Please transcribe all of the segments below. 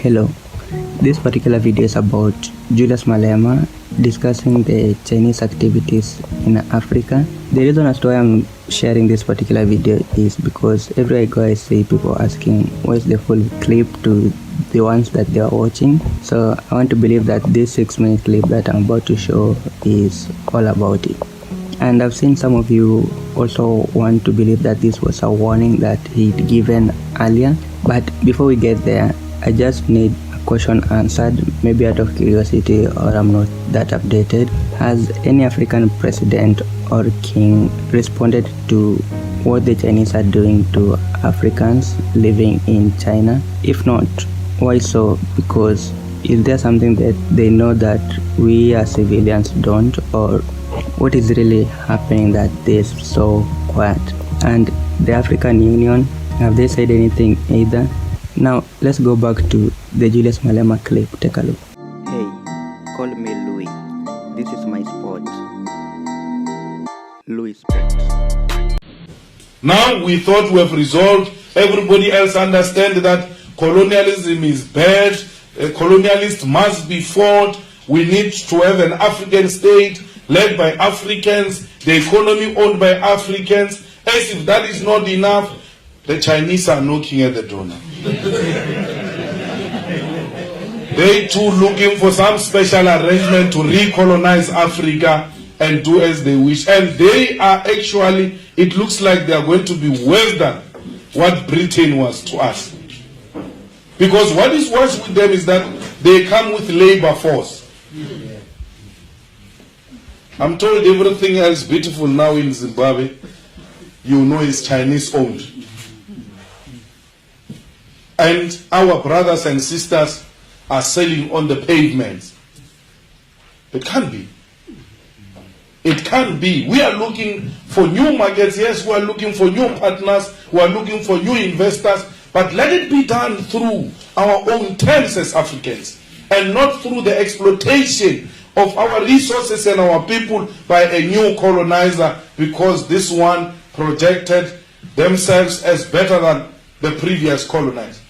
Hello, this particular video is about Julius Malema discussing the Chinese activities in Africa. The reason as to why I'm sharing this particular video is because every I go I see people asking where's the full clip to the ones that they are watching. So I want to believe that this 6-minute clip that I'm about to show is all about it. And I've seen some of you also want to believe that this was a warning that he'd given earlier. But before we get there, I just need a question answered, maybe out of curiosity, or I'm not that updated. Has any African president or king responded to what the Chinese are doing to Africans living in China? If not, why so? Because is there something that they know that we as civilians don't, or what is really happening that they're so quiet? And the African Union, have they said anything either? Now let's go back to the Julius Malema clip. Take a look. Hey, call me Louis. This is my sport. Louis Sport. Now we thought we have resolved. Everybody else understand that colonialism is bad. Colonialists must be fought. We need to have an African state led by Africans, the economy owned by Africans. As if that is not enough, the Chinese are knocking at the door now. They too looking for some special arrangement to recolonize Africa and do as they wish. And they are actually, it looks like they are going to be worse than what Britain was to us. Because what is worse with them is that they come with labor force. I'm told everything else beautiful now in Zimbabwe, you know, is Chinese owned. And our brothers and sisters are selling on the pavements. It can't be. It can't be. We are looking for new markets. Yes, we are looking for new partners. We are looking for new investors. But let it be done through our own terms as Africans, and not through the exploitation of our resources and our people by a new colonizer, because this one projected themselves as better than the previous colonizer.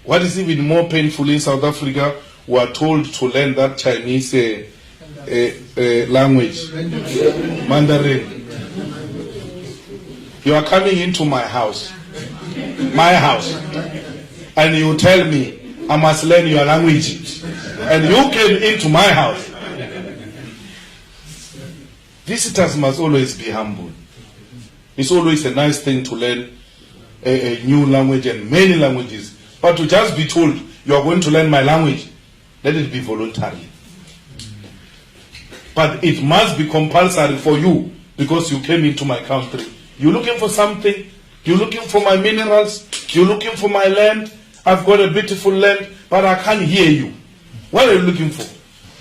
What is even more painful in South Africa, we are told to learn that Chinese language, Mandarin. You are coming into my house, and you tell me I must learn your language, and you came into my house. Visitors must always be humble. It's always a nice thing to learn a new language and many languages. But to just be told, you are going to learn my language, let it be voluntary. But it must be compulsory for you, because you came into my country. You're looking for something, you're looking for my minerals, you're looking for my land. I've got a beautiful land, but I can't hear you. What are you looking for?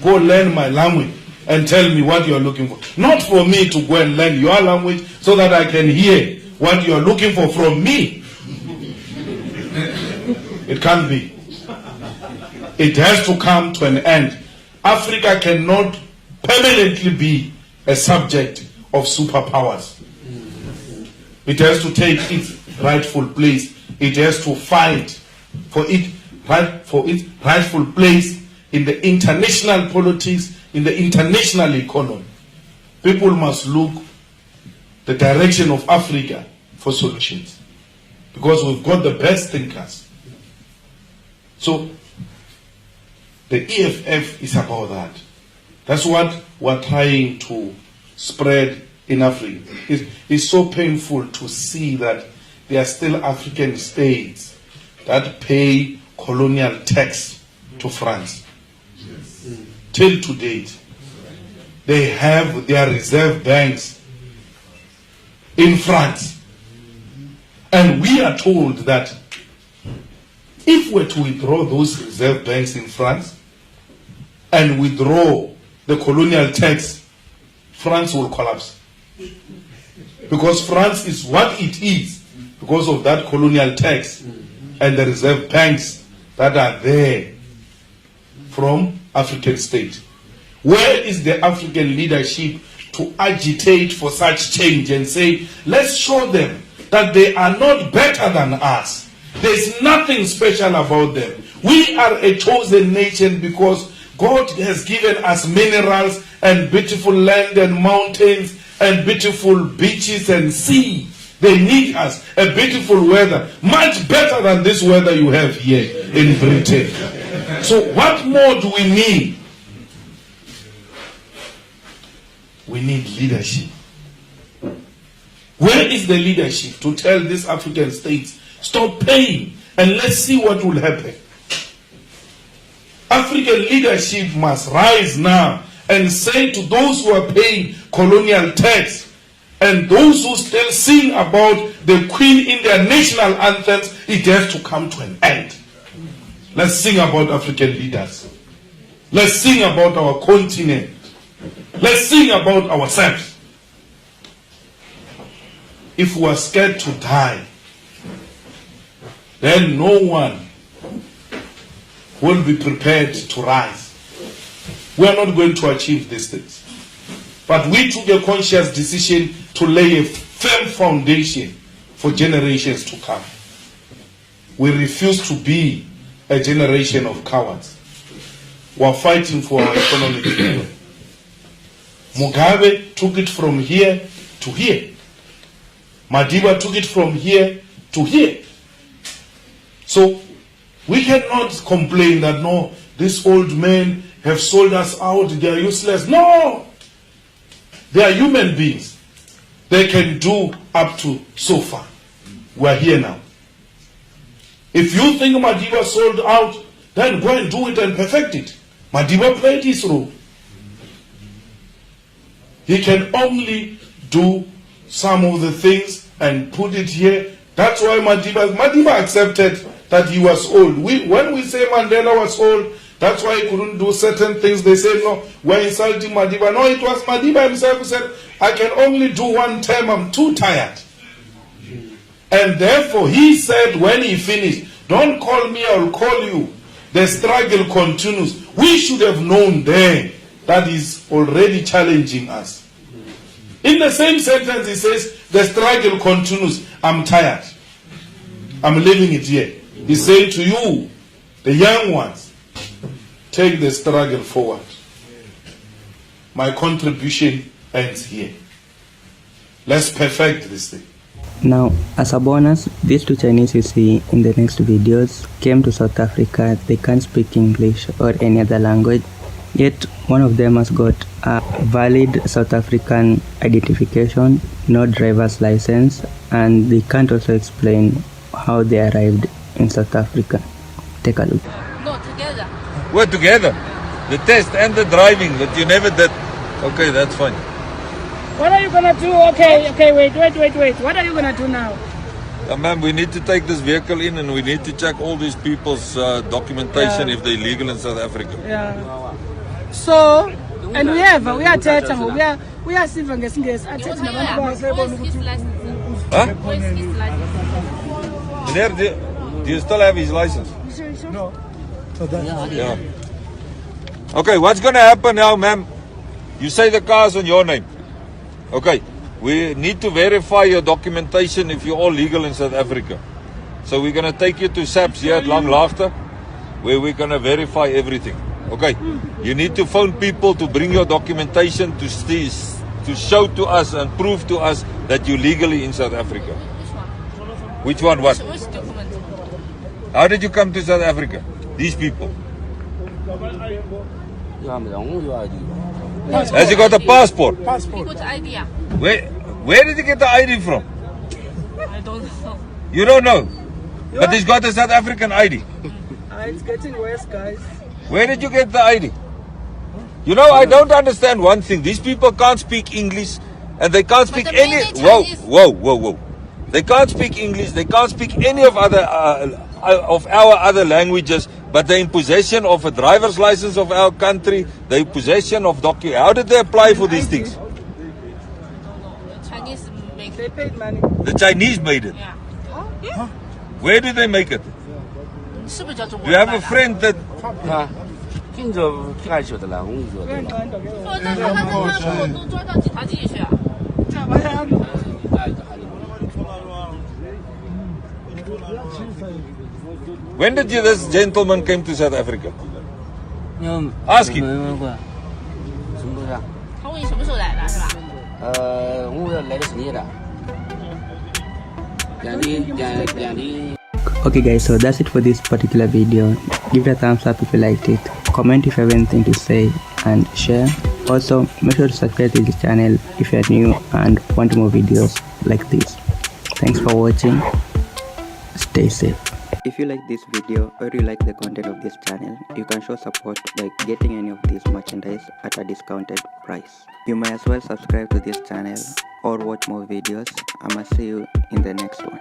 Go learn my language and tell me what you're looking for. Not for me to go and learn your language so that I can hear what you're looking for from me. It can't be. It has to come to an end. Africa cannot permanently be a subject of superpowers. It has to take its rightful place. It has to fight for its rightful place in the international politics, in the international economy. People must look the direction of Africa for solutions, because we've got the best thinkers. So the EFF is about that. That's what we're trying to spread in Africa. It's so painful to see that there are still African states that pay colonial tax to France. Till to date, they have their reserve banks in France. And we are told that if we're to withdraw those reserve banks in France and withdraw the colonial tax, France will collapse. Because France is what it is because of that colonial tax and the reserve banks that are there from African states. Where is the African leadership to agitate for such change and say, let's show them that they are not better than us. There's nothing special about them. We are a chosen nation because God has given us minerals and beautiful land and mountains and beautiful beaches and sea. They need us. A beautiful weather. Much better than this weather you have here in Britain. So what more do we need? We need leadership. Where is the leadership to tell these African states, stop paying and let's see what will happen? African leadership must rise now and say to those who are paying colonial tax and those who still sing about the Queen in their national anthems, it has to come to an end. Let's sing about African leaders. Let's sing about our continent. Let's sing about ourselves. If we are scared to die, then no one will be prepared to rise. We are not going to achieve these things. But we took a conscious decision to lay a firm foundation for generations to come. We refuse to be a generation of cowards. We are fighting for our economic freedom. Mugabe took it from here to here. Madiba took it from here to here. So we cannot complain that no, these old men have sold us out, they are useless. No! They are human beings. They can do up to so far. We are here now. If you think Madiba sold out, then go and do it and perfect it. Madiba played his role. He can only do some of the things and put it here. That's why Madiba accepted that he was old. When we say Mandela was old, that's why he couldn't do certain things. They say, no, we're insulting Madiba. No, it was Madiba himself who said, I can only do one term, I'm too tired. And therefore, he said when he finished, don't call me, I'll call you. The struggle continues. We should have known then that is already challenging us. In the same sentence, he says, the struggle continues. I'm tired. I'm leaving it here. He's saying to you, the young ones, take the struggle forward. My contribution ends here. Let's perfect this thing. Now, as a bonus, these two Chinese you see in the next videos came to South Africa. They can't speak English or any other language, yet one of them has got a valid South African identification, no driver's license, and they can't also explain how they arrived in South Africa. Take a look. No, together. We're together. The test and the driving that you never did. Okay, that's fine. What are you gonna do? Okay, wait. What are you gonna do now? Ma'am, we need to take this vehicle in and we need to check all these people's documentation if they're legal in South Africa. Yeah. So, and we are civil ngesingesi. Huh? Where's his license? Meneer, do you still have his license? No. Yeah. Okay, what's going to happen now, ma'am? You say the car's on your name. Okay, we need to verify your documentation if you're all legal in South Africa. So we're going to take you to SAPS here at Langlaagte, where we're going to verify everything. Okay, you need to phone people to bring your documentation to show to us and prove to us that you're legally in South Africa. Which one? What? Which document? How did you come to South Africa? These people. Has he got a passport? He got ID. Where did he get the ID from? I don't know. You don't know? But he's got a South African ID. It's getting worse, guys. Where did you get the ID? You know, I don't understand one thing. These people can't speak English and they can't speak any... Whoa. They can't speak English. They can't speak any of our other languages, but they're in possession of a driver's license of our country. They're in possession of documents. How did they apply for these things? The Chinese make They paid money. The Chinese made it. yeah. Where did they make it? 是不是叫中国 You 人 have 买 a 的？ friend that... 跟着看晓得了，我跟你说的。说那他都抓到警察局去啊？ When did this gentleman came to South Africa? 你有 Ask him. 没问过？什么东西啊？他问你什么时候来的，是吧？我要来的10月的。2年。Okay guys, so that's it for this particular video. Give it a thumbs up if you liked it, comment if you have anything to say, and share. Also make sure to subscribe to this channel if you are new and want more videos like this. Thanks for watching. Stay safe. If you like this video or you like the content of this channel, you can show support by getting any of this merchandise at a discounted price. You may as well subscribe to this channel or watch more videos. I'ma see you in the next one.